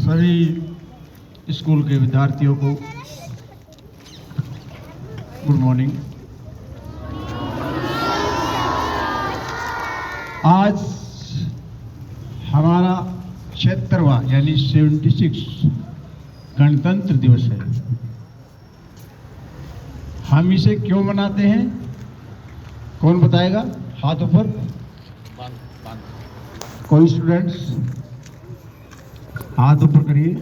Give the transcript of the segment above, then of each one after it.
सभी स्कूल के विद्यार्थियों को गुड मॉर्निंग। आज हमारा 76वां यानी 76 गणतंत्र दिवस है। हम इसे क्यों मनाते हैं, कौन बताएगा? हाथ ऊपर। कोई स्टूडेंट्स हाथ ऊपर करिए।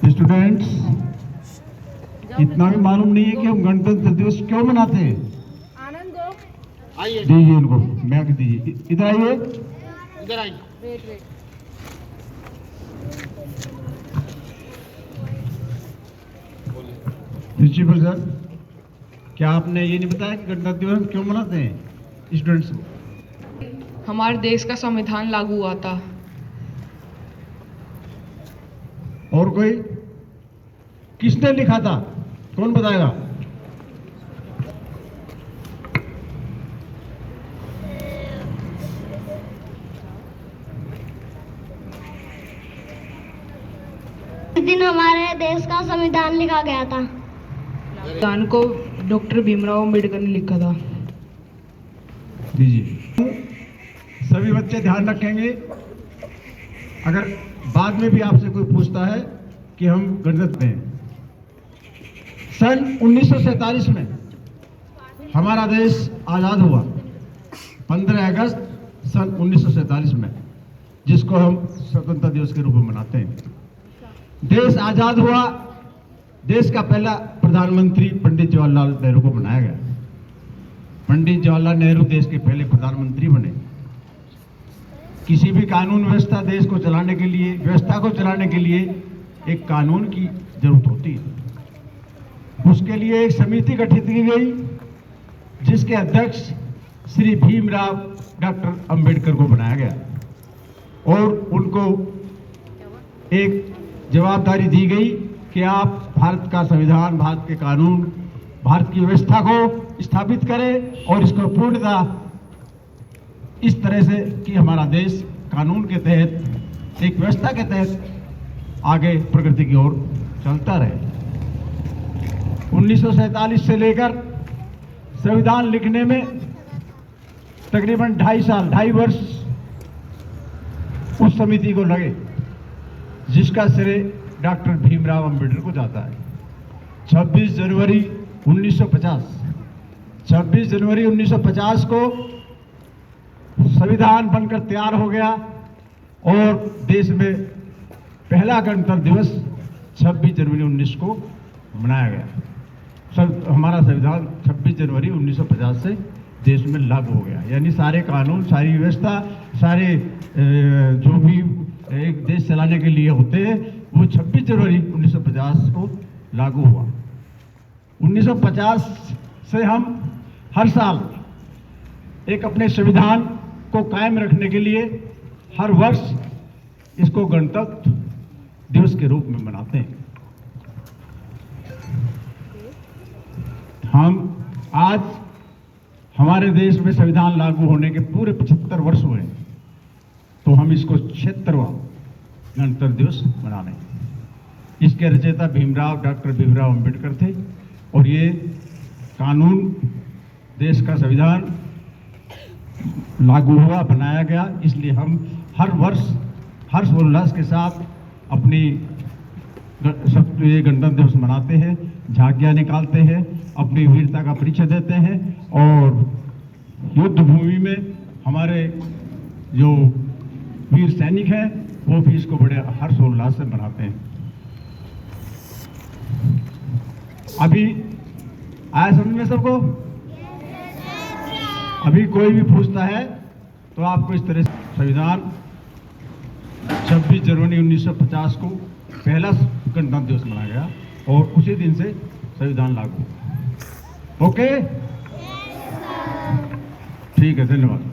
स्टूडेंट्स, इतना भी मालूम नहीं है कि हम गणतंत्र दिवस क्यों मनाते हैं? आनंद दो। दीजिए इनको, मैक दीजिए। इधर आइए, इधर आइए। Wait wait. प्रिंसिपल सर, क्या आपने ये नहीं बताया कि गणतंत्र दिवस हम क्यों मनाते हैं स्टूडेंट्स को? हमारे देश का संविधान लागू हुआ था। और कोई? किसने लिखा था, कौन बताएगा? इस दिन हमारे देश का संविधान लिखा गया था। संविधान को डॉक्टर भीमराव अंबेडकर ने लिखा था। दीजिए। सभी बच्चे ध्यान रखेंगे, अगर बाद में भी आपसे कोई पूछता है कि हम गणतंत्र हैं। सन 1947 में हमारा देश आज़ाद हुआ, 15 अगस्त सन 1947 में, जिसको हम स्वतंत्रता दिवस के रूप में मनाते हैं। देश आज़ाद हुआ, देश का पहला प्रधानमंत्री पंडित जवाहरलाल नेहरू को बनाया गया। पंडित जवाहरलाल नेहरू देश के पहले प्रधानमंत्री बने। किसी भी कानून व्यवस्था देश को चलाने के लिए, व्यवस्था को चलाने के लिए एक कानून की जरूरत होती है। उसके लिए एक समिति गठित की गई, जिसके अध्यक्ष श्री भीमराव डॉक्टर अंबेडकर को बनाया गया और उनको एक जवाबदारी दी गई कि आप भारत का संविधान, भारत के कानून, भारत की व्यवस्था को स्थापित करें और इसको पूर्णतः इस तरह से कि हमारा देश कानून के तहत, एक व्यवस्था के तहत आगे प्रगति की ओर चलता रहे। 1947 से लेकर संविधान लिखने में तकरीबन 2.5 वर्ष उस समिति को लगे, जिसका श्रेय डॉक्टर भीमराव अंबेडकर को जाता है। 26 जनवरी 1950 को संविधान बनकर तैयार हो गया और देश में पहला गणतंत्र दिवस 26 जनवरी 19 को मनाया गया। हमारा संविधान 26 जनवरी 1950 से देश में लागू हो गया, यानी सारे कानून, सारी व्यवस्था, सारे जो भी एक देश चलाने के लिए होते हैं, वो 26 जनवरी 1950 को लागू हुआ। 1950 से हम हर साल एक अपने संविधान को कायम रखने के लिए हर वर्ष इसको गणतंत्र दिवस के रूप में मनाते हैं। हम आज हमारे देश में संविधान लागू होने के पूरे 75 वर्ष हुए, तो हम इसको 76वां गणतंत्र दिवस मना रहे हैं। इसके रचयिता डॉक्टर भीमराव अंबेडकर थे और ये कानून, देश का संविधान लागू हुआ, बनाया गया, इसलिए हम हर वर्ष हर्षोल्लास के साथ अपनी ये गणतंत्र दिवस मनाते हैं, झांकियाँ निकालते हैं, अपनी वीरता का परिचय देते हैं और युद्ध भूमि में हमारे जो वीर सैनिक हैं वो भी इसको बड़े हर्षोल्लास से मनाते हैं। अभी आया समझ में सबको? अभी कोई भी पूछता है तो आपको इस तरह से संविधान 26 जनवरी 1950 को पहला गणतंत्र दिवस मनाया गया और उसी दिन से संविधान लागू हुआ। ओके, ठीक है, धन्यवाद।